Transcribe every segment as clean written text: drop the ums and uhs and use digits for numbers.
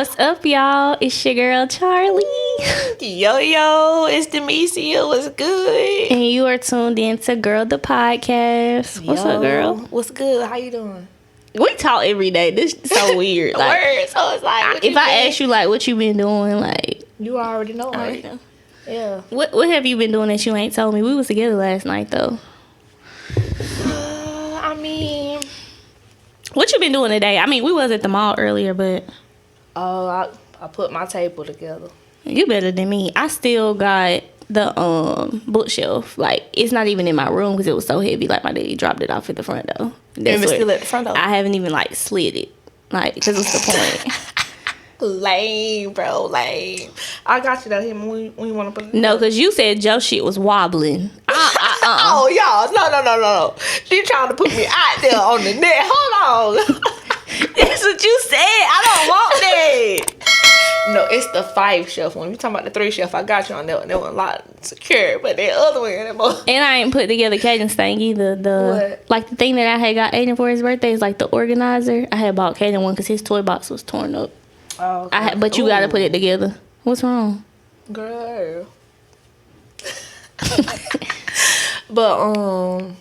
What's up, y'all? It's your girl, Charlie. Yo, it's Demesia. What's good? And you are tuned in to GRL The Podcast. What's up, girl? What's good? How you doing? We talk every day. This is so weird. Like, Word. So it's like, if I ask you, like, what you been doing, like... You already know, I right? already know. Yeah. What have you been doing that you ain't told me? We was together last night, though. I mean... What you been doing today? I mean, we was at the mall earlier, but... Oh, I put my table together. You better than me. I still got the bookshelf. Like, it's not even in my room because it was so heavy. Like, my daddy dropped it off at the front door. And it's still at the front door? I haven't even, like, slid it. Like, because what's the point? Lame, bro. Lame. I got you though. Him when you want to put it No, because you said your shit was wobbling. Oh, y'all. No. She trying to put me out there on the net. Hold on. That's what you said. I don't want that. No, it's the 5 shelf. When you talking about the 3 shelf, I got you on that one. That one a lot secure, but the other one, that more. And I ain't put together Caden's thing either. What? Like the thing that I had got Aiden for his birthday is like the organizer. I had bought Caden one because his toy box was torn up. Oh, okay. But you got to put it together. What's wrong? Girl. But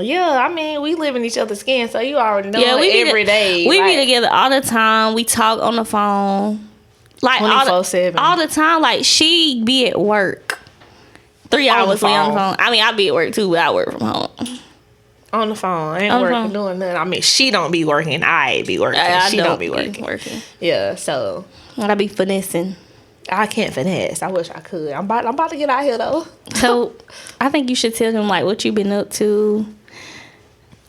yeah, I mean, we live in each other's skin, so you already know. Yeah, we every day. We be together all the time. We talk on the phone, like 24/7 all the time. Like she be at work, 3 hours we on the phone. I mean, I be at work too, but I work from home. On the phone, I ain't working doing nothing. I mean, she don't be working. I be working. She don't be working. Yeah, so I be finessing. I can't finesse. I wish I could. I'm about to get out here though. So I think you should tell him like what you been up to.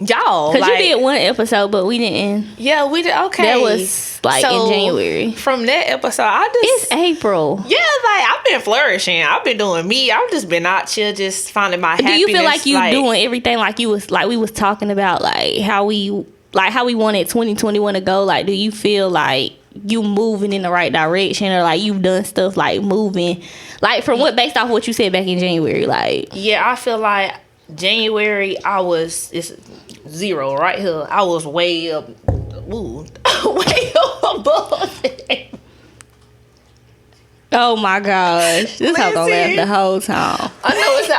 Y'all, because you did one episode, but we didn't. Yeah, we did. Okay, that was like in January. From that episode, it's April. Yeah, like I've been flourishing. I've been doing me. I've just been out here, just finding my happiness. Do you feel like you doing everything like you was like we was talking about, like how we wanted 2021 to go? Like, do you feel like you moving in the right direction, or like you've done stuff like moving, like from what based off what you said back in January? Like, yeah, I feel like January it's 0 right here. I was way up, way up above it. Oh my gosh, this how gonna last the whole time. I know it's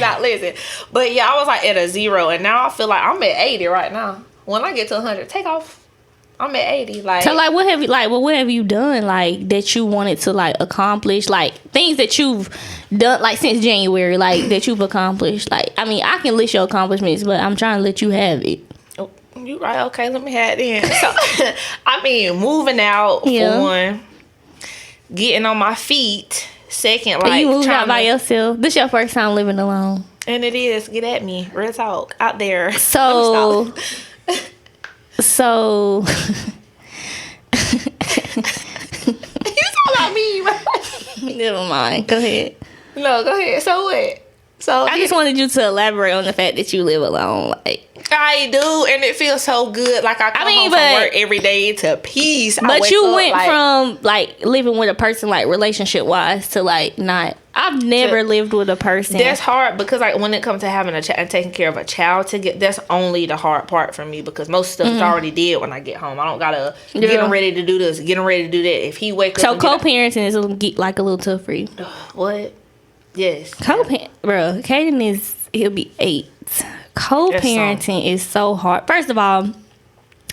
not. Listen, but yeah, I was like at a 0, and now I feel like I'm at 80 right now. When I get to 100, take off. I'm at 80. Like, so like what have you done like that you wanted to like accomplish, like things that you've done like since January, like that you've accomplished? Like, I mean, I can list your accomplishments, but I'm trying to let you have it. Oh, you right? Okay, let me have it then. So, I mean, moving out for one, getting on my feet. Second, like, you moved out by yourself. This your first time living alone, and it is. Get at me, real talk out there. So. So you talking about me, right? Never mind. Go ahead. No, go ahead. So what? So I just wanted you to elaborate on the fact that you live alone. Like, I do, and it feels so good. Like I come home from work every day to peace. But you went from like living with a person, like relationship wise, to like not. I've never lived with a person. That's hard because like when it comes to having a child and taking care of a child, that's only the hard part for me, because most stuff is already did when I get home. I don't gotta get him ready to do this, get him ready to do that. If he wake up, so co-parenting is like a little tough for you. What? Yes. Bro, Caden he'll be 8. Co-parenting is so hard. First of all,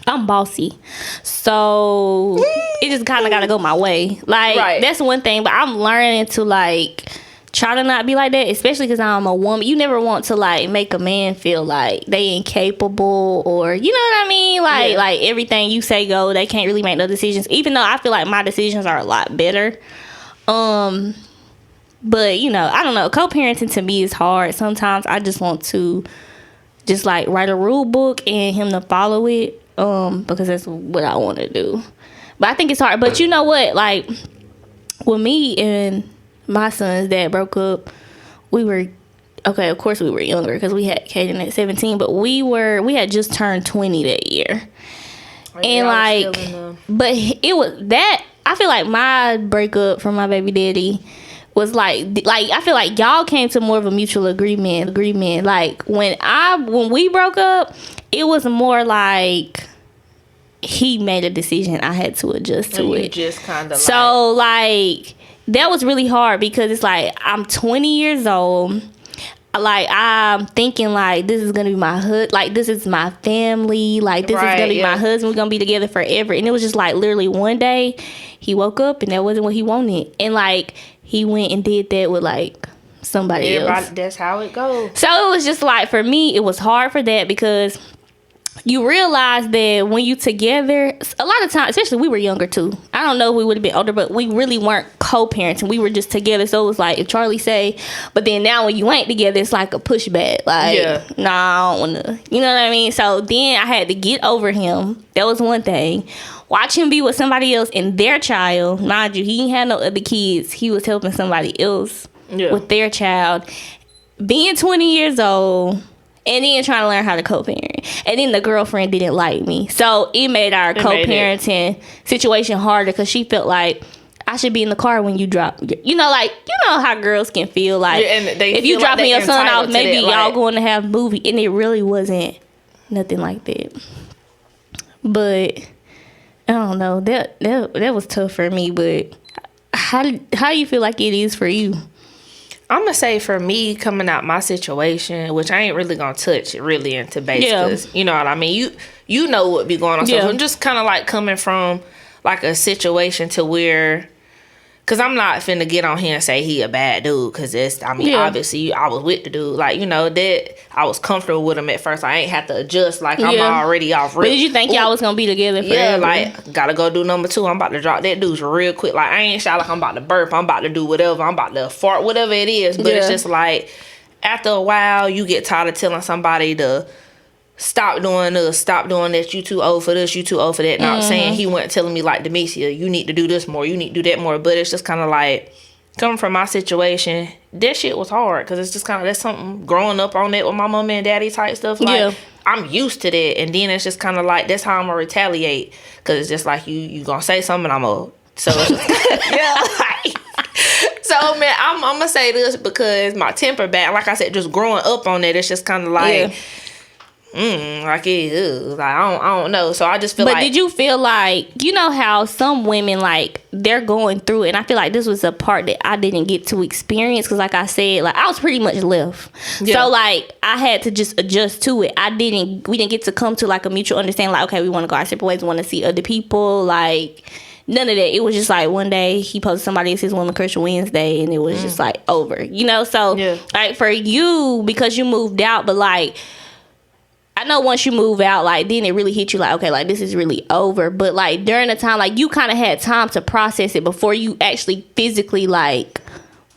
I'm bossy, so it just kind of gotta go my way. Like, that's one thing, but I'm learning to like try to not be like that, especially because I'm a woman. You never want to like make a man feel like they incapable, or you know what I mean, like everything you say go, they can't really make no decisions, even though I feel like my decisions are a lot better. But you know, I don't know, co-parenting to me is hard. Sometimes I just want to just like write a rule book and him to follow it, because that's what I want to do. But I think it's hard. But you know what, like with me and my son's dad broke up, we were okay, of course we were younger because we had Kaden at 17, but we had just turned 20 that year. And like, but it was that, I feel like my breakup from my baby daddy was like I feel like y'all came to more of a mutual agreement. Like when we broke up, it was more like he made a decision. I had to adjust to it. Just kind of so like that was really hard because it's like I'm 20 years old. Like I'm thinking like this is gonna be my hood, like this is my family, like this is gonna be my husband, we're gonna be together forever. And it was just like literally one day he woke up and that wasn't what he wanted, and like he went and did that with like somebody else. That's how it goes. So it was just like, for me it was hard for that, because you realize that when you together, a lot of times, especially we were younger too. I don't know if we would have been older, but we really weren't co-parenting. We were just together. So it was like, if Charlie say, but then now when you ain't together, it's like a pushback. Like, nah, I don't want to, you know what I mean? So then I had to get over him. That was one thing. Watch him be with somebody else and their child. Mind you, he ain't had no other kids. He was helping somebody else with their child. Being 20 years old. And then trying to learn how to co-parent. And then the girlfriend didn't like me. So it made our co-parenting situation harder, because she felt like I should be in the car when you drop. You know, like, you know how girls can feel like, if you drop me your son off, maybe y'all going to have a movie. And it really wasn't nothing like that. But I don't know. That was tough for me. But how do you feel like it is for you? I'm going to say for me, coming out my situation, which I ain't really going to touch really into base, because you know what I mean? You know what be going on. So I'm just kind of like coming from like a situation to where, because I'm not finna get on here and say he a bad dude, because it's, I mean, obviously I was with the dude. Like, you know, that I was comfortable with him at first. I ain't have to adjust. Like, I'm already off rip. But did you think y'all was going to be together forever? Yeah, like, gotta go do number 2. I'm about to drop that dude real quick. Like, I ain't shy like I'm about to burp. I'm about to do whatever. I'm about to fart, whatever it is. But it's just like, after a while, you get tired of telling somebody to stop doing this, stop doing that, you too old for this, you too old for that. Not saying he wasn't telling me like, Demecia, you need to do this more, you need to do that more. But it's just kind of like, coming from my situation, that shit was hard, because it's just kind of, that's something growing up on that with my mama and daddy type stuff. Like, I'm used to that. And then it's just kind of like, that's how I'm gonna retaliate, because it's just like, you gonna say something, I'm gonna, so it's just, so man, I'm gonna say this because my temper back, like I said, just growing up on that, it's just kind of like, like it is. Like, I don't know. So I just feel like. But did you feel like, you know how some women, like, they're going through it, and I feel like this was a part that I didn't get to experience, because like I said, like, I was pretty much left. So like I had to just adjust to it. We didn't get to come to like a mutual understanding, like, okay, we want to go our separate ways, we want to see other people, like none of that. It was just like one day he posted somebody else's Woman Crush Wednesday, and it was just like over, you know. So like for you, because you moved out, but like I know once you move out, like, then it really hit you like, okay, like, this is really over. But, like, during the time, like, you kind of had time to process it before you actually physically, like,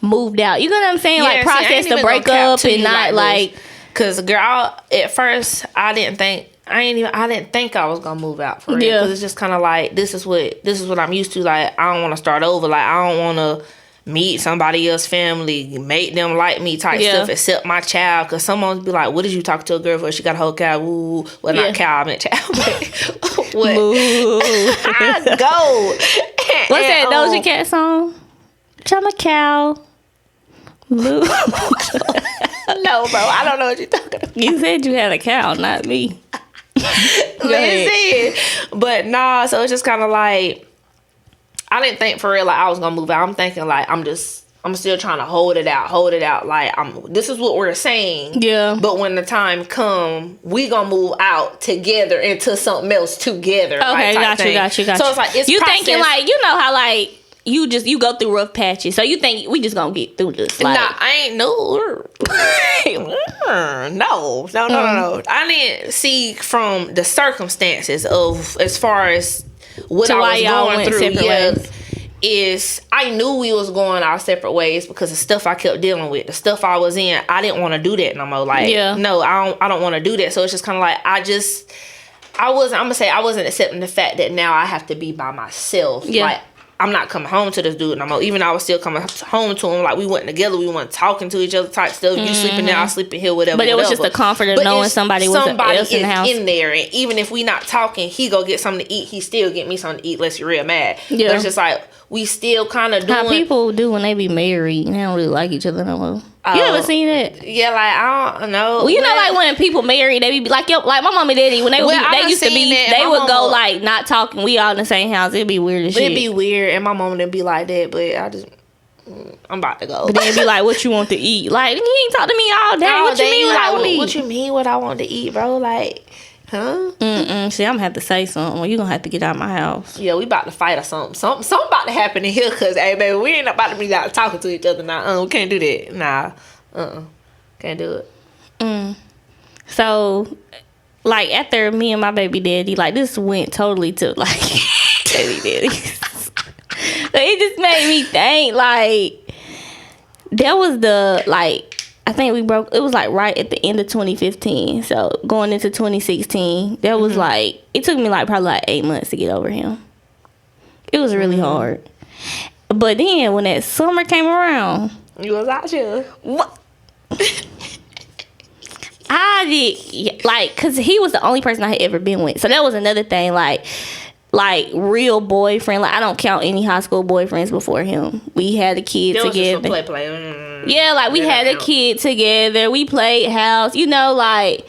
moved out. You know what I'm saying? Like, process the breakup and not, like... Because, girl, at first, I didn't think I was going to move out for real. Because it's just kind of like, this is what I'm used to. Like, I don't want to start over. Like, I don't want to meet somebody else's family, make them like me type stuff, except my child. Because someone would be like, what did you talk to a girl for? She got a whole cow. Woo. Well, not cow, I meant child. What? I go. What's that Doja Cat song? I'm a cow. Moo. No, bro. I don't know what you're talking about. You said you had a cow, not me. Listen. But nah, so it's just kind of like, I didn't think for real like I was gonna move out. I'm thinking like I'm still trying to hold it out. Like this is what we're saying. Yeah. But when the time come, we gonna move out together into something else together. Okay, like, got you. So it's like it's you thinking like, you know how like you go through rough patches. So you think we just gonna get through this? Like, nah, I ain't no. No. I didn't see from the circumstances of as far as what I was going through. Is I knew we was going our separate ways because the stuff I kept dealing with, the stuff I was in, I didn't want to do that no more. Like, no, I don't want to do that. So it's just kind of like I wasn't accepting the fact that now I have to be by myself. Yeah. Like, I'm not coming home to this dude no more. Even I was still coming home to him. Like, we went together. We weren't talking to each other type stuff. You sleeping there, I sleeping here, whatever. But it was just the comfort of knowing somebody else in the house. In there. And even if we not talking, he go get something to eat. He still get me something to eat unless you're real mad. Yeah. But it's just like, we still kind of doing... How people do when they be married. They don't really like each other no more. You ever seen that? Yeah, like I don't know. Well, you know, like when people marry, they be like, yo, like my mom and daddy when they used to be, they would go like not talking. We all in the same house. It'd be weird as shit. It'd be weird, and my mom didn't be like that. But I'm about to go. But then be like, what you want to eat? Like, you ain't talk to me all day. What you mean? What I want to eat? What you mean? What I want to eat, bro? Like, huh? See, I'm gonna have to say something. Well, you gonna have to get out of my house. Yeah, we about to fight or something. Something about to happen in here. Cause hey, baby, we ain't about to be out talking to each other now. We can't do that. Nah. Can't do it. So, like, after me and my baby daddy, like, this went totally to, like, baby daddy. So, it just made me think, like, that was the, like, I think we broke, it was, like, right at the end of 2015. So, going into 2016, that was, like, it took me, like, probably, like, 8 months to get over him. It was really hard. But then, when that summer came around, you was out here. What? I did, like, because he was the only person I had ever been with. So that was another thing, like real boyfriend. Like, I don't count any high school boyfriends before him. We had a kid that together. Was just a play. Yeah, like, we had a kid together. We played house. You know, like,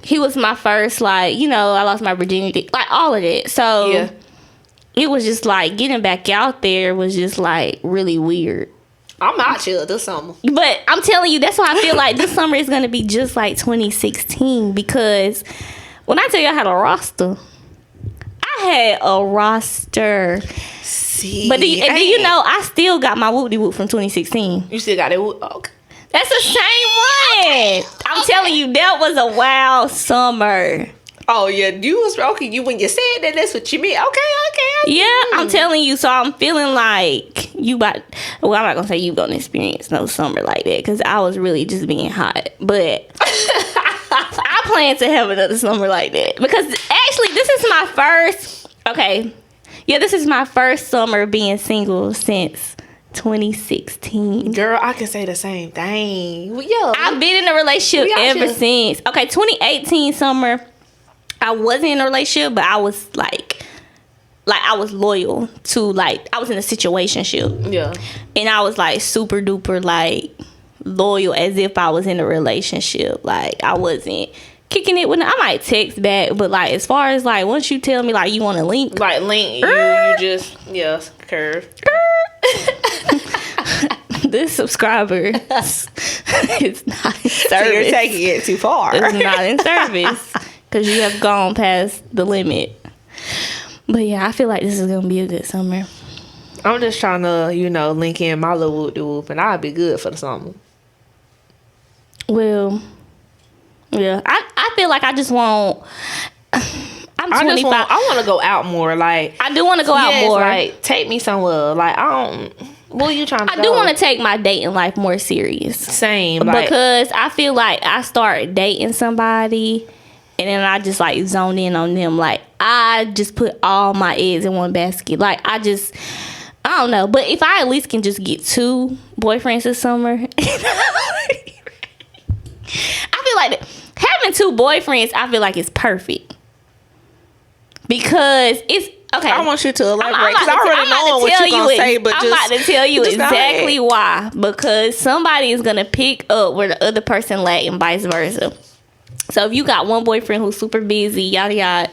he was my first, like, you know, I lost my virginity. Like, all of that. So, yeah. It was just, like, getting back out there was just, like, really weird. I'm out here this summer. But I'm telling you, that's why I feel like this summer is going to be just like 2016. Because when I tell you I had a roster, I had a roster. See, but do you know, I still got my whoop-de-whoop from 2016. You still got it? Okay. That's the same one. I'm telling you, that was a wild summer. Oh, yeah, you was okay. You when you said that, that's what you mean. Okay. Yeah, I'm telling you. So I'm feeling like I'm not gonna say you gonna experience no summer like that because I was really just being hot. But I plan to have another summer like that because actually this is my first. Okay, yeah, this is my first summer being single since 2016. Girl, I can say the same thing. Well, yeah, I've been in a relationship ever since. Okay, 2018 summer. I wasn't in a relationship, but I was like I was loyal to, like, I was in a situationship. Yeah. And I was like super duper like loyal as if I was in a relationship. Like, I wasn't kicking it with I might text back, but like as far as like once you tell me like you want to link, you just curve. This subscriber is not in service. So you're taking it too far. It's not in service. Because you have gone past the limit. But yeah, I feel like this is going to be a good summer. I'm just trying to, link in my little whoop-de-whoop, and I'll be good for the summer. Well, yeah. I feel like I just want... I'm 25. I want to go out more. Like, I do want to go out more. Like, take me somewhere. Like, what are you trying to do? I do want to take my dating life more serious. Same. Like, because I feel like I start dating somebody... And then I just, like, zone in on them. Like, I just put all my eggs in one basket. Like, I don't know. But if I at least can just get 2 boyfriends this summer. I feel like having 2 boyfriends, I feel like it's perfect. Because it's, okay. I want you to elaborate. Because I already know what you're going to say. But I'm about to tell you exactly why. Because somebody is going to pick up where the other person lack and vice versa. So if you got one boyfriend who's super busy, yada yada,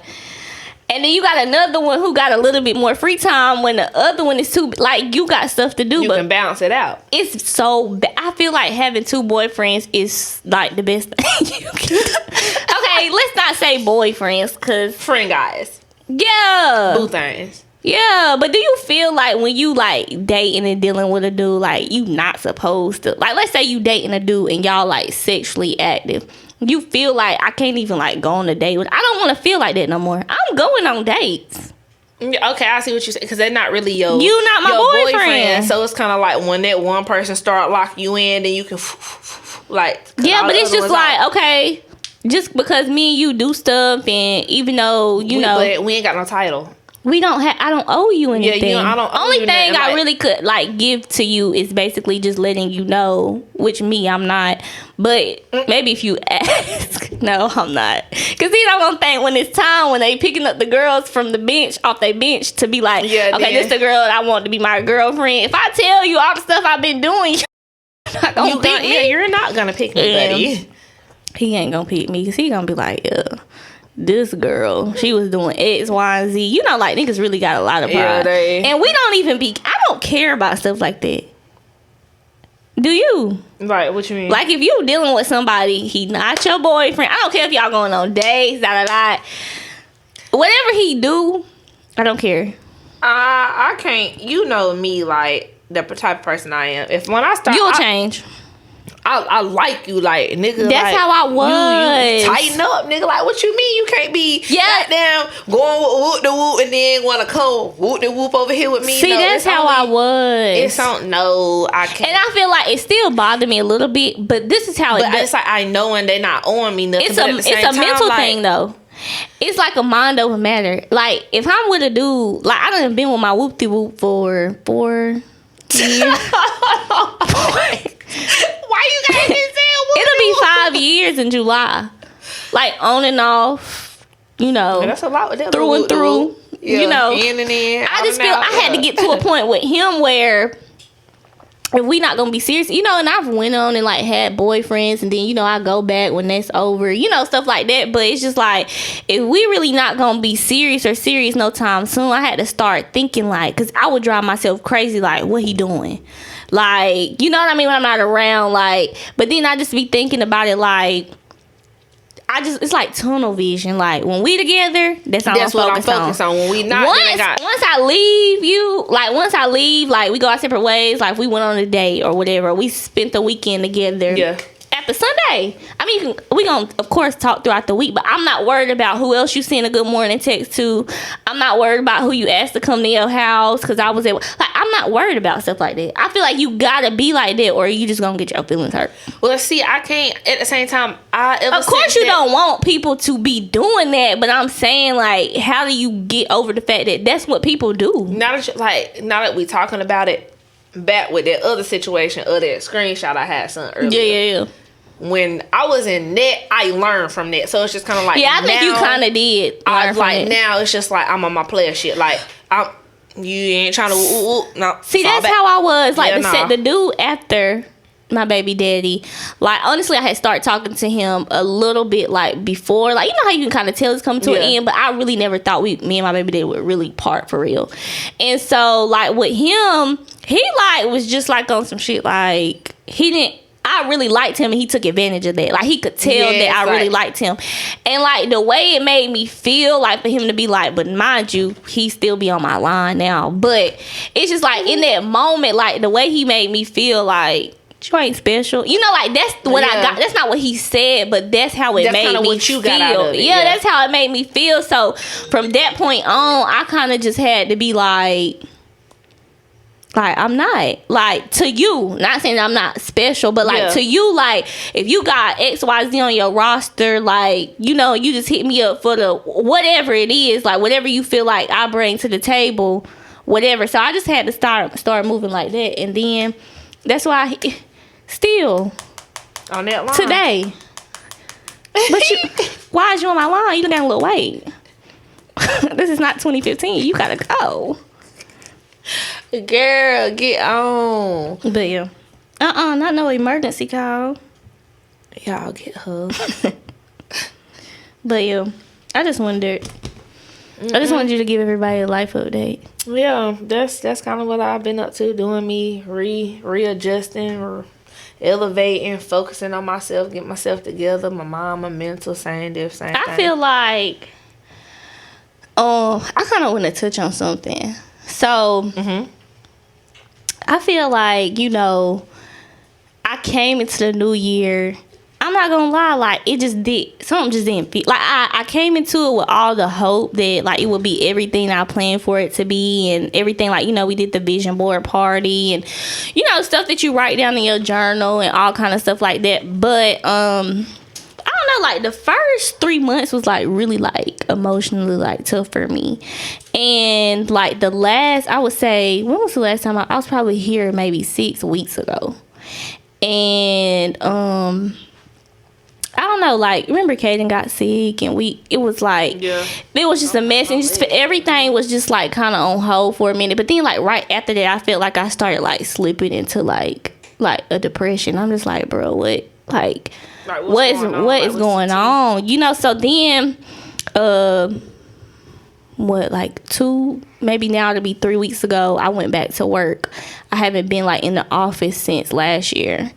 and then you got another one who got a little bit more free time when the other one is too, like, you got stuff to do. You can balance it out. It's so I feel like having 2 boyfriends is like the best thing you can do. Okay, let's not say boyfriends, because friend guys. Yeah. Boo things. Yeah, but do you feel like when you like dating and dealing with a dude, like, you not supposed to, like, let's say you dating a dude and y'all like sexually active, you feel like I can't even like go on a date with, I don't want to feel like that no more. I'm going on dates. Okay, I see what you're saying, because they're not really you not my boyfriend. So it's kind of like when that one person start locking you in, then you can like, yeah, but it's just like, okay, just because me and you do stuff, and even though but we ain't got no title. We don't have. I don't owe you anything. Yeah, I don't. Only thing I really could like give to you is basically just letting you know, which me I'm not. But maybe if you ask, no, I'm not. Because then I'm gonna think when it's time when they picking up the girls from the bench off their bench to be like, okay, this the girl I want to be my girlfriend. If I tell you all the stuff I've been doing, not gonna pick me. Yeah, you're not gonna pick me, buddy. He ain't gonna pick me because he gonna be like, yeah, this girl, she was doing X, Y, and Z. You know, like, niggas really got a lot of pride. Yeah, and we don't even be, I don't care about stuff like that. Do you? Right, what you mean? Like, if you dealing with somebody, he not your boyfriend. I don't care if y'all going on dates, whatever he do, I don't care. I can't. You know me, like, the type of person I am. When I start, you'll change. I like you, like, nigga. That's like, how I was. You tighten up, nigga. Like, what you mean? You can't be goddamn going whoop the whoop and then want to come whoop the whoop over here with me. See, that's how I was. It's on. No, I can't. And I feel like it still bothered me a little bit, but this is how it's like I know when they're not on me. Nothing, it's a mental thing though. It's like a mind over matter. Like, if I'm with a dude, like, I done been with my whoop de whoop for 4 years. Why you guys didn't say it'll be 5 years in July. Like, on and off, you know. That's a lot with that. Through and through. Yeah, you know. In and in. I just feel I had to get to a point with him where if we not gonna be serious, you know, and I've went on and like had boyfriends and then, you know, I go back when that's over, you know, stuff like that. But it's just like, if we really not gonna be serious no time soon, I had to start thinking like, cause I would drive myself crazy, like, what he doing? Like, you know what I mean? When I'm not around, like, but then I just be thinking about it like, it's like tunnel vision. Like, when we together, that's what I'm focused on. When we not, once I leave, like, we go our separate ways. Like, we went on a date or whatever. We spent the weekend together. Yeah. After Sunday, I mean, we gonna of course talk throughout the week, but I'm not worried about who else you send a good morning text to. I'm not worried about who you asked to come to your house because I was able. Like, I'm not worried about stuff like that. I feel like you gotta be like that, or you just gonna get your feelings hurt. Well, see, I can't. At the same time, of course you don't want people to be doing that, but I'm saying, like, how do you get over the fact that that's what people do? Now that we talking about it, back with that other situation of that screenshot I had sent earlier. Yeah. When I was in that, I learned from that. So it's just kind of like, I think you kind of did. Now it's just like I'm on my player shit. Like, you ain't trying to no. See, that's how I was. Like, the dude after my baby daddy. Like, honestly, I had started talking to him a little bit like before. Like, you know how you can kind of tell it's coming to an end, but I really never thought me and my baby daddy would really part for real. And so, like, with him, he like was just like on some shit. Like, he didn't. I really liked him and he took advantage of that. Like, he could tell that I really liked him. And like the way it made me feel, like, for him to be like, but mind you, he still be on my line now. But it's just like in that moment, like the way he made me feel, like, you ain't special. You know, like, that's what I got. That's not what he said, but that's how it made me what you feel. Got out of it. Yeah, that's how it made me feel. So from that point on, I kind of just had to be like, I'm not, like, to you, not saying I'm not special, but like to you, like, if you got XYZ on your roster, like, you know, you just hit me up for the whatever it is, like, whatever you feel like I bring to the table, whatever. So I just had to start moving like that. And then that's why still on that line today. But why is you on my line? You done got a little weight. This is not 2015. You gotta go. Girl, get on. But yeah. Not no emergency call. Y'all get her. But yeah, I just wondered. I just wanted you to give everybody a life update. Yeah, that's kind of what I've been up to, doing me readjusting or elevating, focusing on myself, getting myself together, my mind, my mental, same thing. I feel like I kind of want to touch on something. So I feel like, you know, I came into the new year, I'm not gonna lie, like, something just didn't feel like I came into it with all the hope that, like, it would be everything I planned for it to be and everything. Like, you know, we did the vision board party and, you know, stuff that you write down in your journal and all kind of stuff like that. But I don't know, like, the first 3 months was like really like emotionally like tough for me. And like the last, I would say, when was the last time I was probably here maybe 6 weeks ago. And I don't know, like, remember Kaden got sick and it was like, it was just a mess and just everything was just like kind of on hold for a minute. But then like right after that, I felt like I started like slipping into like like a depression. I'm just like, bro, what? Like what is going on? You know, so then like 2, maybe now to be 3 weeks ago, I went back to work. I haven't been like in the office since last year.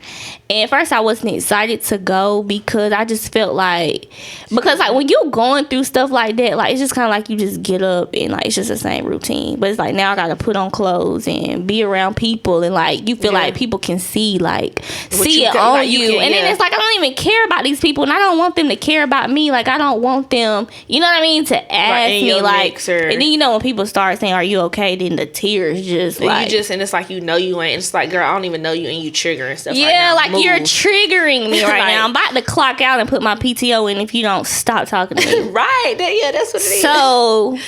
And at first I wasn't excited to go because I just felt like, because like when you're going through stuff like that, like it's just kind of like you just get up and like it's just the same routine. But it's like now I gotta put on clothes and be around people, and like you feel like people can see it on like you. And then it's like I don't even care about these people, and I don't want them to care about me. Like I don't want them, you know what I mean, to ask me like mixer. And then you know when people start saying, "Are you okay?" Then the tears just like and it's like you know you ain't. It's like, girl, I don't even know you, and you triggering stuff. Yeah, right now. like you're triggering me right now. I'm about to clock out and put my PTO in if you don't stop talking to me. Right? Yeah, that's what it is. So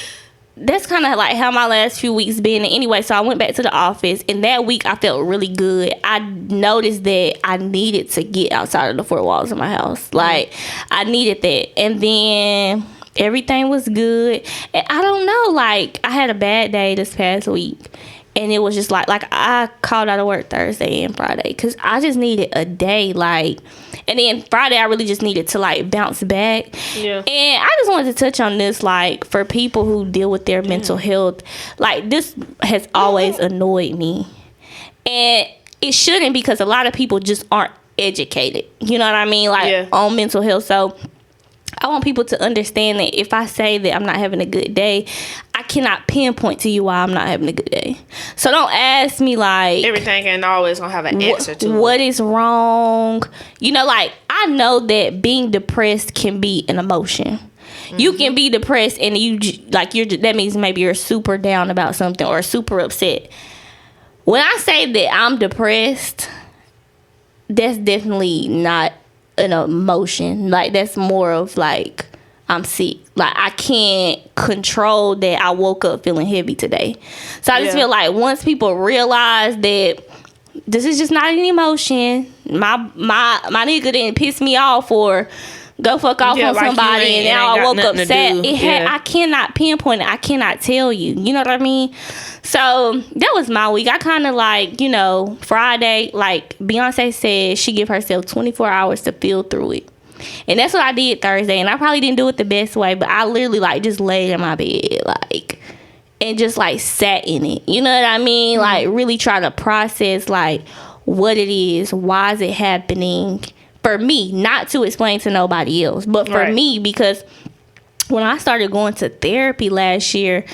that's kind of like how my last few weeks been. Anyway, so I went back to the office, and that week I felt really good. I noticed that I needed to get outside of the 4 walls of my house. Like I needed that, and then everything was good. And I don't know, like I had a bad day this past week. And it was just like I called out of work Thursday and Friday because I just needed a day, like, and then Friday I really just needed to like bounce back. Yeah. And I just wanted to touch on this, like, for people who deal with their mental health, like this has always annoyed me, and it shouldn't, because a lot of people just aren't educated. You know what I mean, like on mental health. So I want people to understand that if I say that I'm not having a good day, I cannot pinpoint to you why I'm not having a good day. So don't ask me like everything ain't always gonna have an answer to what is wrong. You know, like I know that being depressed can be an emotion. Mm-hmm. You can be depressed and that means maybe you're super down about something or super upset. When I say that I'm depressed, that's definitely not an emotion. Like that's more of like I'm sick. Like I can't control that I woke up feeling heavy today. So I just feel like once people realize that this is just not an emotion, my nigga didn't piss me off or go fuck off on somebody, and now I woke up sad. I cannot pinpoint it. I cannot tell you. You know what I mean? So that was my week. I kind of like, you know, Friday, like Beyonce said, she give herself 24 hours to feel through it. And that's what I did Thursday. And I probably didn't do it the best way, but I literally like just laid in my bed, like, and just like sat in it. You know what I mean? Mm-hmm. Like really try to process like what it is, why is it happening for me, not to explain to nobody else, but for me, because when I started going to therapy last year,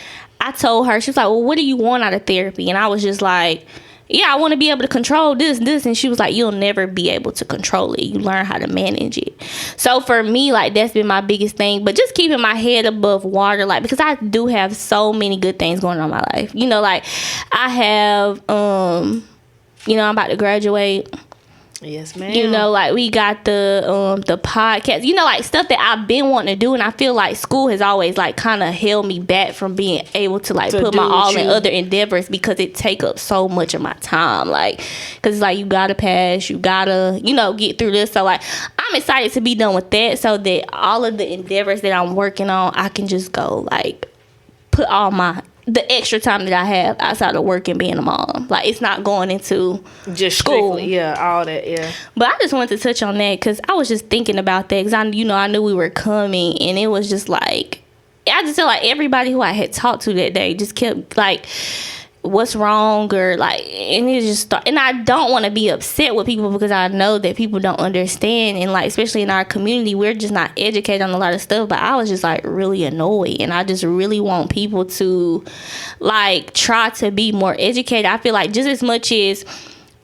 I told her, she was like, well, what do you want out of therapy? And I was just like, yeah, I want to be able to control this. And she was like, you'll never be able to control it. You learn how to manage it. So for me, like, that's been my biggest thing. But just keeping my head above water, like, because I do have so many good things going on in my life. You know, like, I have, you know, I'm about to graduate. Yes, ma'am. You know, like we got the podcast, you know, like stuff that I've been wanting to do, and I feel like school has always like kind of held me back from being able to like put my all in other endeavors because it take up so much of my time, like because it's like you gotta pass, you gotta, you know, get through this. So like I'm excited to be done with that so that all of the endeavors that I'm working on, I can just go like put all the extra time that I have outside of work and being a mom. Like, it's not going into just school. Strictly, yeah, all that, yeah. But I just wanted to touch on that because I was just thinking about that because I knew we were coming, and it was just like, I just feel like everybody who I had talked to that day just kept like, what's wrong, or like, and it just and I don't want to be upset with people because I know that people don't understand, and like especially in our community we're just not educated on a lot of stuff. But I was just like really annoyed, and I just really want people to like try to be more educated. I feel like just as much as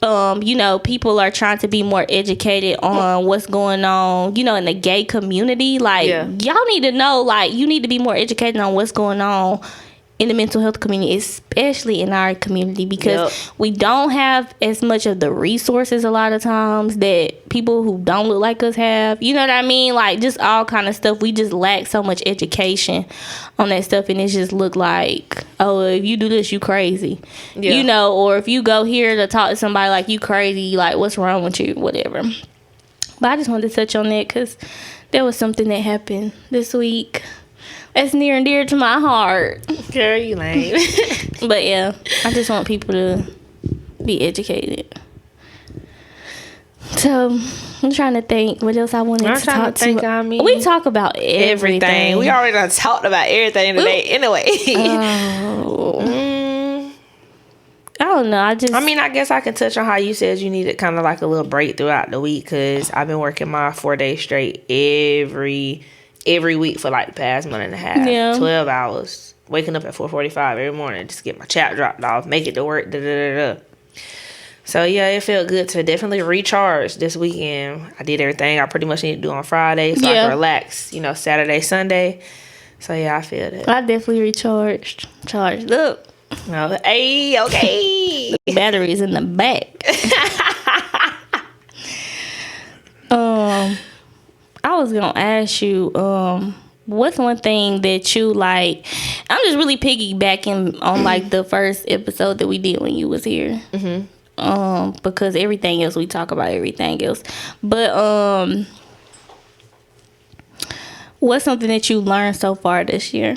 you know, people are trying to be more educated on what's going on, you know, in the gay community, like y'all need to know, like you need to be more educated on what's going on in the mental health community, especially in our community, because we don't have as much of the resources a lot of times that people who don't look like us have. You know what I mean? Like just all kind of stuff. We just lack so much education on that stuff, and it just look like, oh, if you do this, you crazy. You know, or if you go here to talk to somebody, like you crazy, like what's wrong with you, whatever. But I just wanted to touch on that because there was something that happened this week that's near and dear to my heart. Girl, you lame. But yeah, I just want people to be educated. So I'm trying to think what else I wanted to talk to. I mean, we talk about everything. We already done talked about everything today anyway. I don't know. I guess I can touch on how you said you needed kind of like a little break throughout the week, because I've been working my 4 days straight every week for like the past month and a half. Yeah. 12 hours. Waking up at 4:45 every morning just to get my chat dropped off, make it to work, So yeah, it felt good to definitely recharge this weekend. I did everything I pretty much need to do on Friday, so I can relax, Saturday, Sunday. So yeah, I feel that. I definitely charged up. Oh, hey, okay. The batteries in the back. I was gonna ask you, what's one thing that you like? I'm just really piggybacking on like the first episode that we did when you was here. Because everything else we talk about everything else. But what's something that you learned so far this year?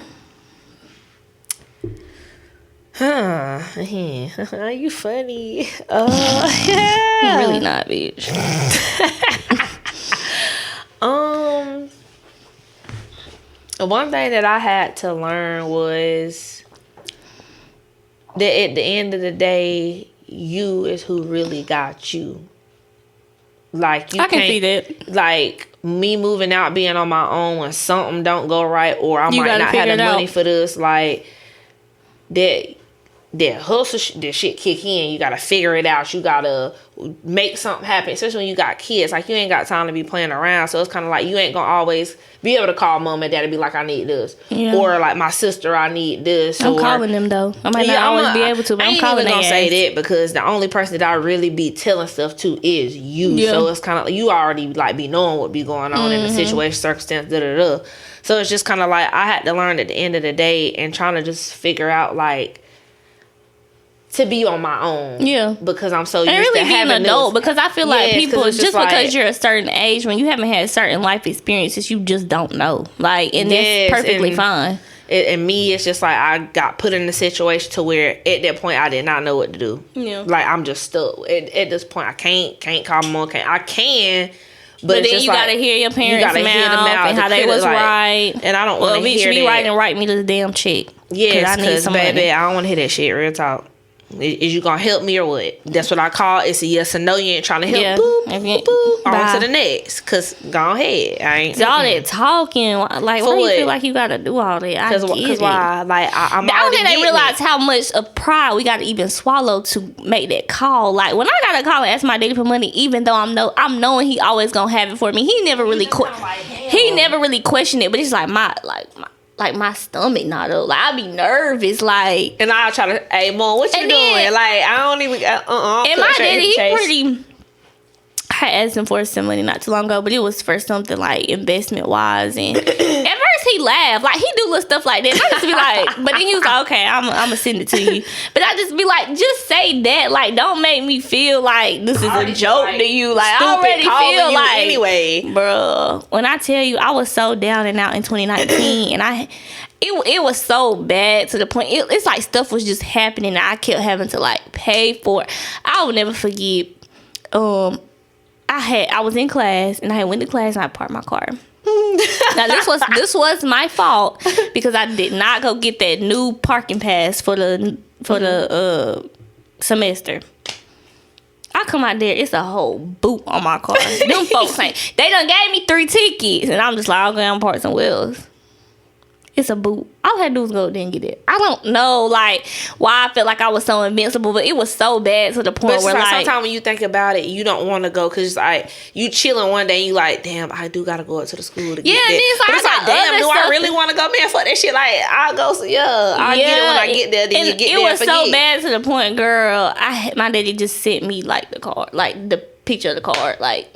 You funny. I'm really not, bitch. One thing that I had to learn was that at the end of the day, you is who really got you. Like, you I can see that. Like, me moving out, being on my own when something don't go right, or I might not have the money for this, like, that hustle, that shit kick in. You gotta figure it out. You gotta make something happen, especially when you got kids. Like, you ain't got time to be playing around, so it's kind of like you ain't gonna always be able to call mom and dad and be like, I need this. Yeah. Or like my sister, I need this. I'm calling them though. I might not always be able to, but I'm calling them. I ain't even gonna say that, because the only person that I really be telling stuff to is you. Yeah. So it's kind of like you already like be knowing what be going on in the situation, circumstance, So it's just kind of like I had to learn at the end of the day and trying to just figure out like to be on my own. Yeah. Because I'm so used to having an adult. Because I feel like people, just because you're a certain age, when you haven't had certain life experiences, you just don't know. Like, and that's perfectly fine. And me, it's just like I got put in a situation to where at that point I did not know what to do. Yeah. Like, I'm just stuck. At this point, I can't call my mom. I can. But then you gotta hear your parents' mouth and how they was right. And I don't want to hear that. Be right and write me this damn check. Yes, because baby, I don't want to hear that shit. Real talk. Is you gonna help me or what? That's what I call it's a yes or no. You ain't trying to help. Yeah. Boop, boop. On to the next. Cause go ahead. I ain't. All that talking. Like, why do you feel like you gotta do all that? Cause why? Like, I'm I don't think they realize how much of pride we gotta even swallow to make that call. Like, when I gotta call and ask my daddy for money, even though I'm knowing he always gonna have it for me. He never really questioned it. But it's like my stomach not up. Like, I be nervous. Like, and I'll try to, hey, mom, what you doing? Like, I don't even. And my daddy, he pretty. I asked him for some money not too long ago, but it was for something like investment wise. And at first he laughed, like he do little stuff like that. And I just be like, but then he was like, okay, I'm gonna send it to you. But I just be like, just say that. Like, don't make me feel like this is a joke to you. Like, I already feel like anyway, bro. When I tell you, I was so down and out in 2019, and it was so bad to the point it's like stuff was just happening and I kept having to like pay for it. I will never forget. I was in class and I went to class and I parked my car. Now this was my fault because I did not go get that new parking pass for the semester. I come out there, it's a whole boot on my car. Them folks ain't. They done gave me 3 tickets and I'm just like, okay, I'm parking some wheels. It's a boot. All I had to do was go there and get it. I don't know, like, why I felt like I was so invincible, but it was so bad to the point where, like, sometimes when you think about it, you don't want to go because, like, you chilling one day and you like, damn, I do got to go up to the school to get that. But it's like, damn, do I really want to go, man, fuck that shit? Like, I'll go, I'll get it when I get there, then you get there. It was so bad to the point, girl, my daddy just sent me, like, the card, like, the picture of the card, like,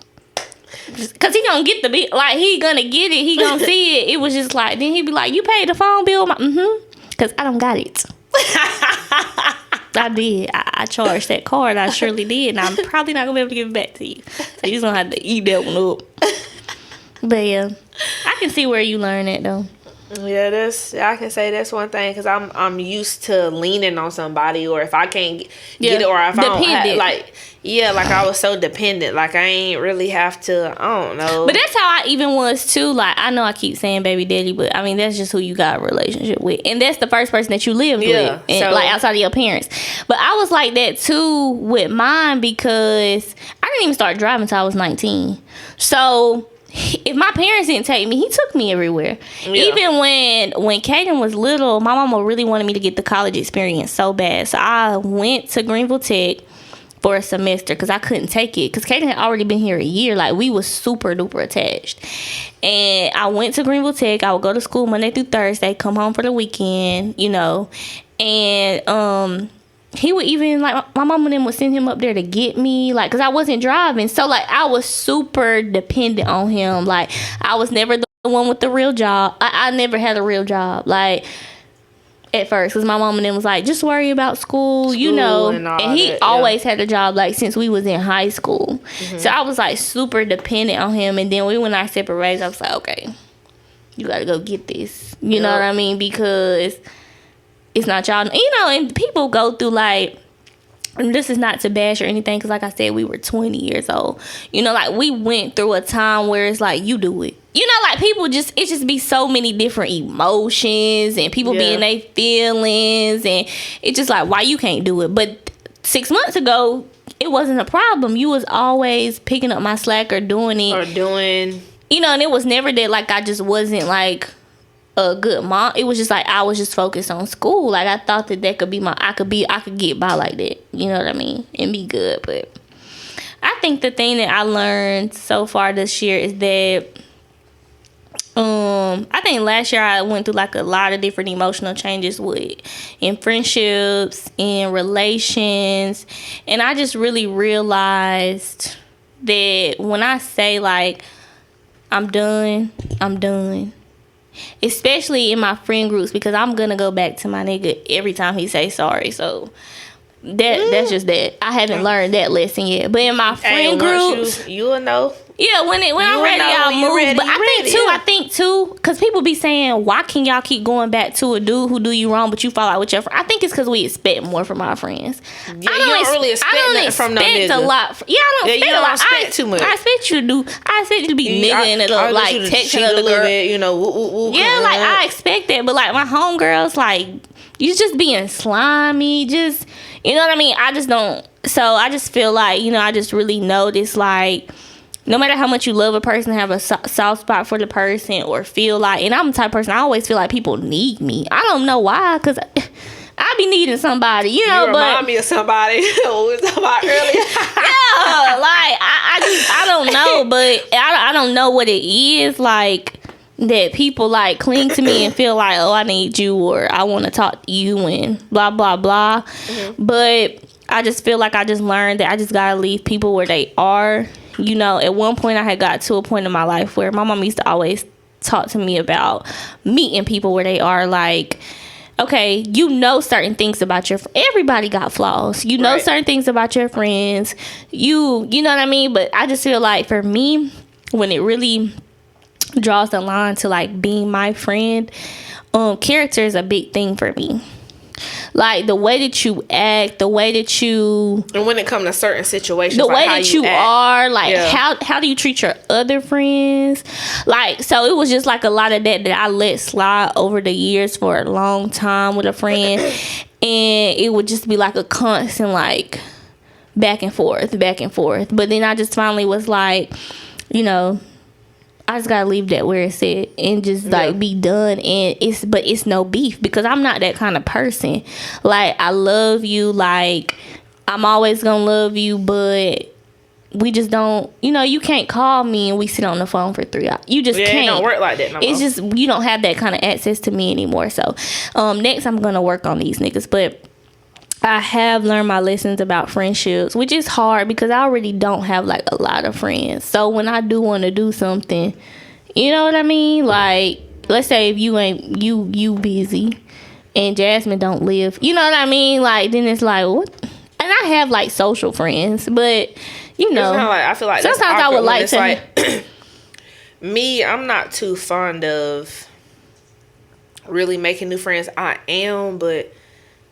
cause he gonna get he gonna get it, he gonna see it. It was just like, then he be like, you paid the phone bill? Cause I don't got it. I did. I charged that card. I surely did, and I'm probably not gonna be able to give it back to you. So you just gonna have to eat that one up. But yeah, I can see where you learn it though. Yeah, I can say that's one thing because I'm used to leaning on somebody, or if I can't get it, or if I don't have, like I was so dependent, like I ain't really have to. I don't know. But that's how I even was too. Like I know I keep saying baby daddy, but I mean that's just who you got a relationship with, and that's the first person that you lived with, and, so, like outside of your parents. But I was like that too with mine because I didn't even start driving until I was 19. So if my parents didn't take me, he took me everywhere. Yeah. Even when Kaden was little, my mama really wanted me to get the college experience so bad. So I went to Greenville Tech for a semester because I couldn't take it. Because Kaden had already been here a year. Like, we was super duper attached. And I went to Greenville Tech. I would go to school Monday through Thursday, come home for the weekend, you know. And he would even, like, my mom and them would send him up there to get me, like, because I wasn't driving. So, like, I was super dependent on him. Like, I was never the one with the real job. I never had a real job, like, at first. Because my mom and them was like, just worry about school, you know. And he always had a job, like, since we was in high school. Mm-hmm. So, I was, like, super dependent on him. And then when I separate ways, I was like, okay, you got to go get this. You know what I mean? Because it's not y'all, you know, and people go through, like, and this is not to bash or anything, because like I said, we were 20 years old. You know, like, we went through a time where it's like, you do it. You know, like, people just, it just be so many different emotions, and people be in their feelings, and it's just like, why you can't do it? But 6 months ago, it wasn't a problem. You was always picking up my slack or doing it. You know, and it was never that, like, I just wasn't, like, a good mom. It was just like I was just focused on school. Like, I thought that could be I could get by like that. You know what I mean? And be good. But I think the thing that I learned so far this year is that I think last year I went through, like, a lot of different emotional changes in friendships, in relations, and I just really realized that when I say, like, I'm done, especially in my friend groups, because I'm gonna go back to my nigga every time he say sorry. So that's just that. I haven't learned that lesson yet. But in my friend groups, you'll know. Yeah, when I'm ready, I'll move. But I think too, because people be saying, why can y'all keep going back to a dude who do you wrong, but you fall out with your friend? I think it's because we expect more from our friends. Yeah, you don't really expect nothing from no nigga. A lot. I don't expect a lot. Expect too much. I expect you to do. I expect you to be nigga and like texting other girl. You know, woo, yeah, like, I expect that. But, like, my homegirls, like, you just being slimy, just, you know what I mean? I just don't. So I just feel like, you know, I just really notice, like, no matter how much you love a person, have a soft spot for the person, or feel like, and I'm the type of person, I always feel like people need me. I don't know why, because I be needing somebody, you know. You remind me of somebody we was talking about earlier. Yeah, like, I don't know, but I don't know what it is, like, that people, like, cling to me and feel like, oh, I need you, or I want to talk to you, and blah, blah, blah. Mm-hmm. But I just feel like I just learned that I just got to leave people where they are. You know, at one point I had got to a point in my life where my mom used to always talk to me about meeting people where they are. Like, okay, you know certain things about your everybody got flaws. You know certain things about your friends. You know what I mean? But I just feel like, for me, when it really draws the line to, like, being my friend, character is a big thing for me. Like, the way that you act, the way that you, and when it comes to certain situations, the like way that you are, like, how do you treat your other friends? Like, so it was just, like, a lot of that I let slide over the years for a long time with a friend, and it would just be like a constant, like, back and forth. But then I just finally was like, you know, I just gotta leave that where it's at and just, like, be done. And it's no beef, because I'm not that kind of person. Like, I love you, like, I'm always gonna love you, but we just don't, you know, you can't call me and we sit on the phone for 3 hours. You just can't. It don't work like that no more. It's just, you don't have that kind of access to me anymore. So next I'm gonna work on these niggas. But I have learned my lessons about friendships, which is hard because I already don't have, like, a lot of friends. So when I do want to do something, you know what I mean? Like, let's say if you ain't, you busy and Jasmine don't live, you know what I mean? Like, then it's like, what? And I have, like, social friends, but, you know, like, I feel like sometimes I would like to. Like, me, I'm not too fond of really making new friends. I am, but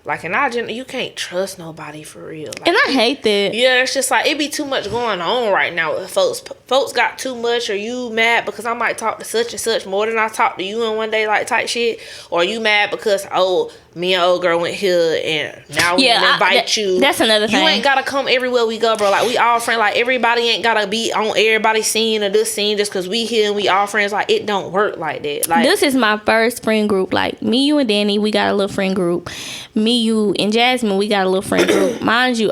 like in our generation, you can't trust nobody for real. Like, and I hate that. Yeah, it's just like it be too much going on right now with folks. Folks got too much, or you mad because I might talk to such and such more than I talk to you in one day, like type shit. Or you mad because me and old girl went here and now we invite you. That's another thing. You ain't gotta come everywhere we go, bro. Like we all friends. Like everybody ain't gotta be on everybody's scene or this scene just because we here and we all friends. Like it don't work like that. Like this is my first friend group. Like me, you, and Danny, we got a little friend group. Me, you, and Jasmine, we got a little friend group. Mind you,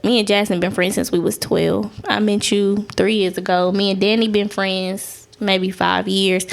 me and Jasmine been friends since we was 12. I met you 3 years ago. Me and Danny been friends maybe 5 years.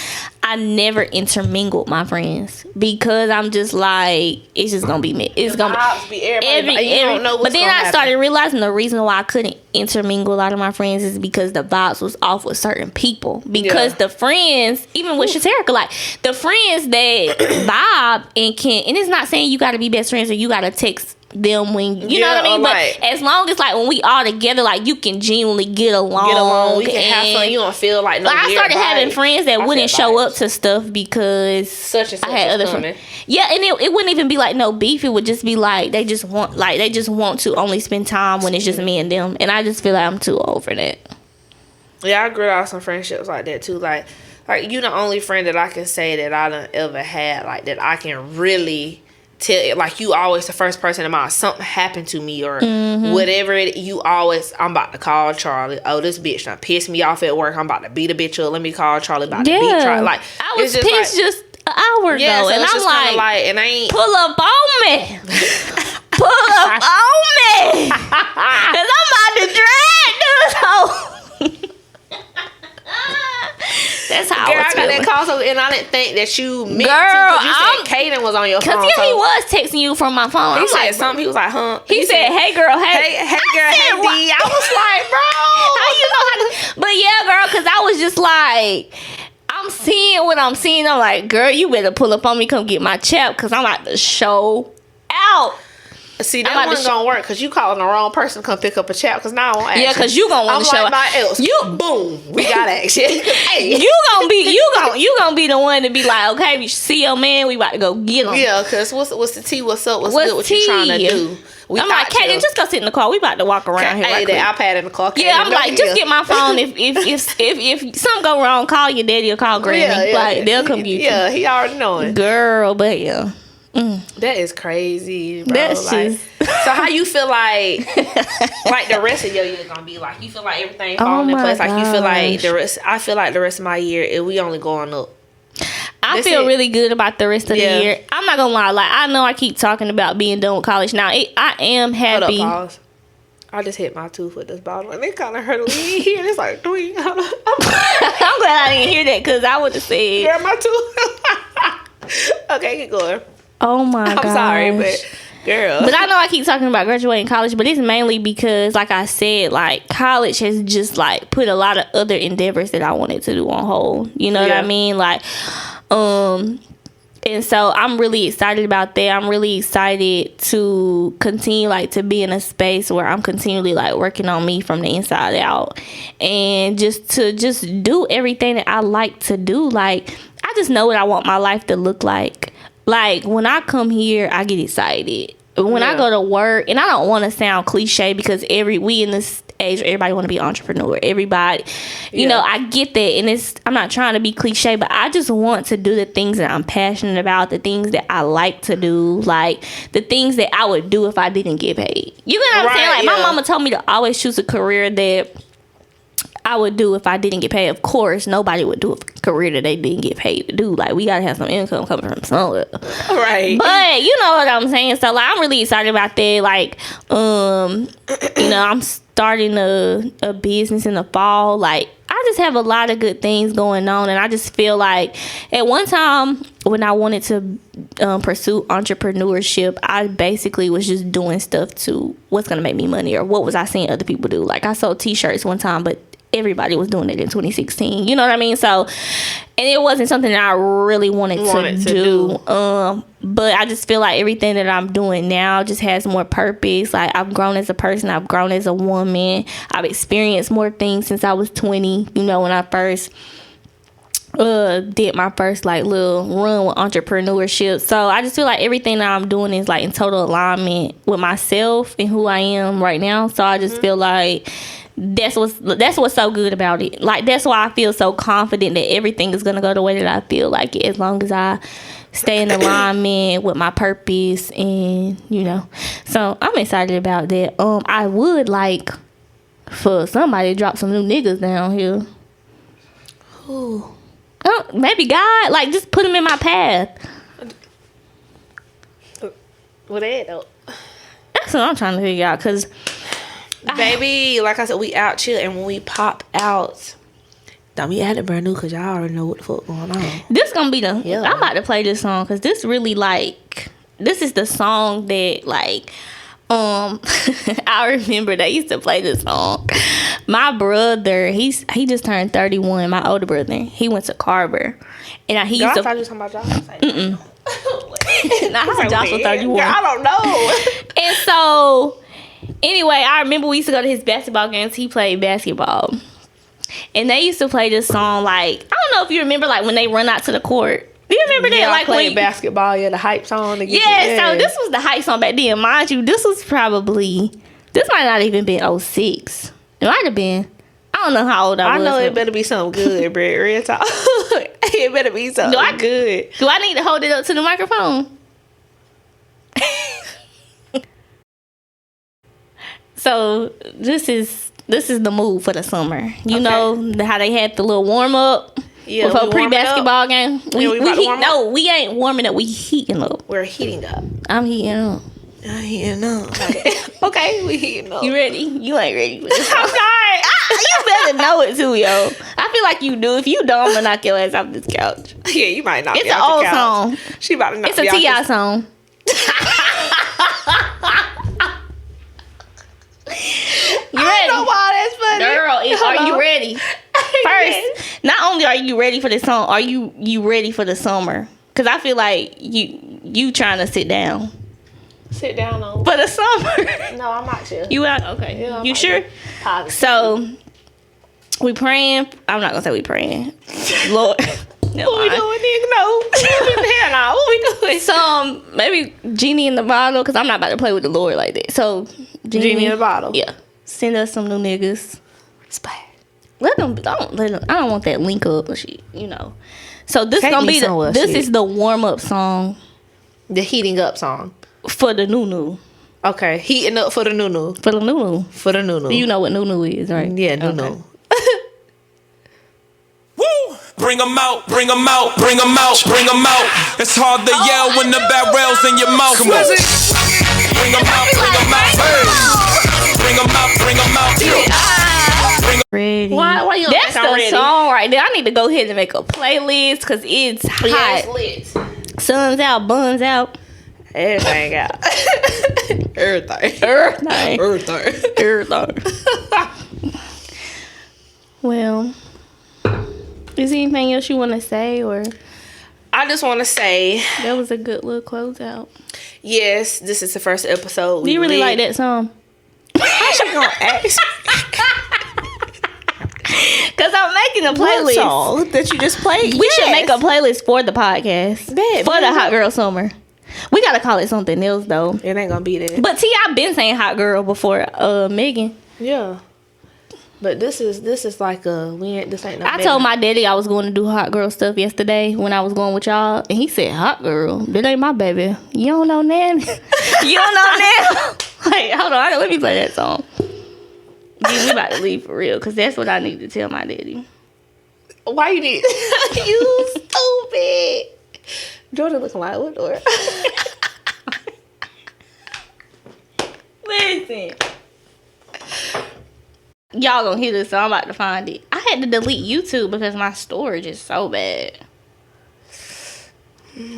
I never intermingled my friends because I'm just like, it's just gonna be me. It's gonna be everybody. You don't know what's But then I started realizing the reason why I couldn't intermingle a lot of my friends is because the vibes was off with certain people. Because the friends, even with Shaterica, like the friends that vibe and it's not saying you got to be best friends or you got to text them when you know what I mean, but like, as long as like when we all together, like you can genuinely get along, we can have fun. You don't feel like no. Like I started having friends that wouldn't show up to stuff because such and such I had other friends. Yeah, and it wouldn't even be like no beef. It would just be like they just want to only spend time when it's just me and them, and I just feel like I'm too old for that. Yeah, I grew out some friendships like that too. Like you the only friend that I can say that I done ever had like that I can really tell, like you always the first person in mind. Something happened to me or whatever you always, I'm about to call Charlie. Oh, this bitch done pissed me off at work. I'm about to beat a bitch up. Let me call Charlie about to beat Charlie. Like I was pissed like, just an hour ago, so and I'm like, and I ain't pull up on me, pull up on me, cause I'm about to drag this hoe. That's how girl, I was got that call, and I didn't think that you meant to. You said Kaden was on your phone. Cause he was texting you from my phone. He said something. He was like, huh? He said, hey girl, hey girl, hey D. I was like, bro, how you know how to? But yeah, girl, cause I was just like, I'm seeing what I'm seeing. I'm like, girl, you better pull up on me, come get my chap, cause I'm about to show out. See, that wasn't gonna work because you calling the wrong person to come pick up a chat because now I want action. Yeah, because you gonna want to show like else. You boom, we got action. Hey. you gonna be the one to be like, okay, we see your man, we about to go get him. Yeah, because what's the tea? What's up? What's good? What you trying to do? I'm like, Kaden, just go sit in the car. We about to walk around here. Hey, the iPad in the car. Yeah, I'm like, just get my phone. If something go wrong, call your daddy or call granny. Like they'll come get you. Yeah, he already knowing. Girl, but yeah. That is crazy, bro. That's like, so how you feel like the rest of your year is gonna be like? You feel like everything falling in place? Like you feel like the rest? I feel like the rest of my year, we only going up. I feel really good about the rest of the year. I'm not gonna lie. Like I know I keep talking about being done with college. Now I am happy. Hold up, pause. I just hit my tooth with this bottle and it kind of hurt a little. You hear it's like doing. I'm glad I didn't hear that because I would have said. Yeah, my tooth. Okay, keep going. Oh my god. I'm sorry, but girl. But I know I keep talking about graduating college, but it's mainly because, like I said, like college has just like put a lot of other endeavors that I wanted to do on hold. You know what I mean? Like, and so I'm really excited about that. I'm really excited to continue like to be in a space where I'm continually like working on me from the inside out, and just to do everything that I like to do. Like I just know what I want my life to look like. Like, when I come here, I get excited. When I go to work, and I don't want to sound cliche because we in this age, everybody want to be an entrepreneur. Everybody, you know, I get that. And I'm not trying to be cliche, but I just want to do the things that I'm passionate about, the things that I like to do, like the things that I would do if I didn't get paid. You know what I'm saying? Like, my mama told me to always choose a career that I would do if I didn't get paid. Of course, nobody would do a career that they didn't get paid to do. Like, we gotta have some income coming from somewhere. Right. But you know what I'm saying? So like, I'm really excited about that. Like, you know, I'm starting a business in the fall. Like, I just have a lot of good things going on, and I just feel like at one time when I wanted to pursue entrepreneurship, I basically was just doing stuff to what's gonna make me money or what was I seeing other people do. Like, I sold t-shirts one time, but everybody was doing it in 2016. You know what I mean? So, and it wasn't something that I really wanted to do. But I just feel like everything that I'm doing now just has more purpose. Like, I've grown as a person. I've grown as a woman. I've experienced more things since I was 20. You know, when I first did my first like little run with entrepreneurship. So I just feel like everything that I'm doing is like in total alignment with myself and who I am right now. So I just feel like that's what's so good about it. Like that's why I feel so confident that everything is gonna go the way that I feel like it, as long as I stay in alignment with my purpose, and so I'm excited about that. I would like for somebody to drop some new niggas down here. Ooh. Maybe God, like, just put them in my path. What that though? That's what I'm trying to figure out, because baby, like I said, we out chill, and when we pop out, don't be acting brand new, because y'all already know what the fuck going on. This gonna be the Yeah. I'm about to play this song, because this really, like, this is the song that, like, I remember they used to play this song. My brother, he just turned 31. My older brother, he went to Carver, and he used to. I thought you were talking about Joshua. Nah, I said Joshua 31. Girl, I don't know. And so, anyway, I remember we used to go to his basketball games. He played basketball, and they used to play this song. Like, I don't know if you remember, like when they run out to the court. Do you remember that? Like playing basketball, the hype song. So this was the hype song back then. Mind you, this might not even been 06. It might have been. I don't know how old I was. I know it better be something good, bro. Real talk. It better be something good. Do I need to hold it up to the microphone? So this is the move for the summer. You know how they had the little warm up. Yeah, before pre-basketball game. We ain't warming up. We heating up. We're heating up. I'm heating up. I'm heating up. Okay, we heating up. You ready? You ain't ready for this. I'm not. You better know it too, yo. I feel like you do. If you don't, I'm gonna knock your ass off this couch. Yeah, you might knock me off the couch. It's an old song. She about to knock me off. It's a T.I. song. You ready? I don't know why that's funny. Girl, are you ready? First, not only are you ready for this song, are you ready for the summer? Because I feel like you trying to sit down. Sit down on For the summer. No, I'm not sure. You out? Okay. Yeah, You sure? Positive. So, we praying. I'm not going to say we praying. Lord. What we doing, nigga? No. Hell no. What we doing? So, maybe Genie in the bottle, because I'm not about to play with the Lord like that. So, Genie in the bottle. Yeah. Send us some new niggas. Splash. Don't let them. I don't want that link up or shit. So this gonna be this is the warm up song. The heating up song. For the Nunu. Okay. Heating up for the Nunu. For the Nunu. For the Nunu. You know what Nunu is, right? Yeah, Nunu. Okay. Woo! Bring 'em out, bring 'em out, bring 'em out, bring 'em out. It's hard to yell when the barrel's in your mouth. Come on. Bring 'em out, bring 'em out. Hey. Bring 'em out, bring 'em out. Ready. Why you That's think I'm the ready? song right there. I need to go ahead and make a playlist because it's hot. Yeah, it's lit. Sun's out, buns out. Everything out. Everything. Well, is there anything else you want to say, or I just want to say, that was a good little closeout? yes, this is the first episode. Do you really like that song? How she gonna ask? Because I'm making a playlist. What song that you just played? We should make a playlist for the podcast. For the Hot Girl Summer. We got to call it something else, though. It ain't gonna be that. But T.I. been saying Hot Girl before Megan. Yeah. But this is like this ain't no I told my daddy I was going to do Hot Girl stuff yesterday when I was going with y'all. And he said, Hot Girl? That ain't my baby. You don't know Nan? You don't know Nan? Like, hold on. Let me play that song. We about to leave for real, because that's what I need to tell my daddy. Why you need you stupid. Jordan looking like what door? Listen. Y'all gonna hear this, so I'm about to find it. I had to delete YouTube because my storage is so bad.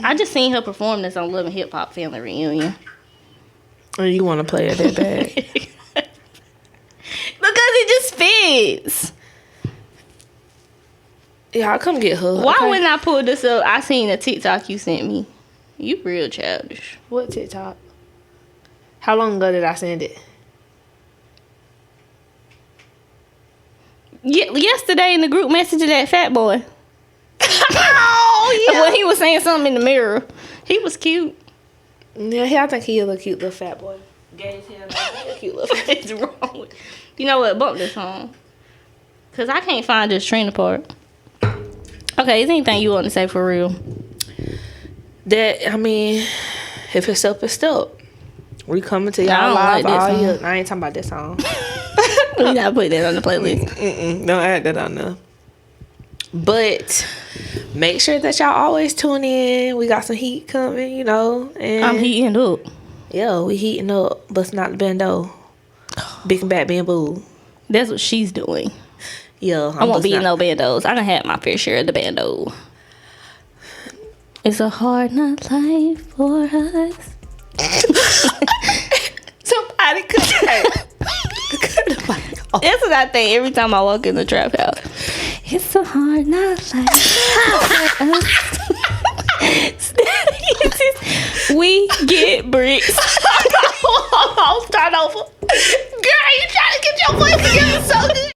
I just seen her perform this on Love and Hip Hop Family Reunion. Oh, you want to play it that bad? Because it just fits. Yeah, I'll come get her. Why okay? wouldn't I pull this up? I seen a TikTok you sent me. You real childish. What TikTok? How long ago did I send it? Yesterday in the group message of that fat boy. Oh yeah. When he was saying something in the mirror, he was cute. Yeah, I think he is a cute little fat boy. Gay as hell. A cute little fat. What's wrong with? You know what? Bump this song. Cause I can't find this Trina part. Okay, is anything you want to say for real? That, I mean, if it's up, it's up. We coming to y'all I don't live like all this year. song. I ain't talking about that song. We gotta put that on the playlist. Don't add that on there. But make sure that y'all always tune in. We got some heat coming, you know. And I'm heating up. yeah, we heating up. Busting out the bando. Big and bad bamboo. That's what she's doing. Yeah, I won't be in no bandos. I done had my fair share of the bando. It's a hard night life for us. Somebody could say. That's what I think every time I walk in the trap house. It's a hard night life for us. We get bricks. I'll start over. Girl, you trying to get your voice together so good.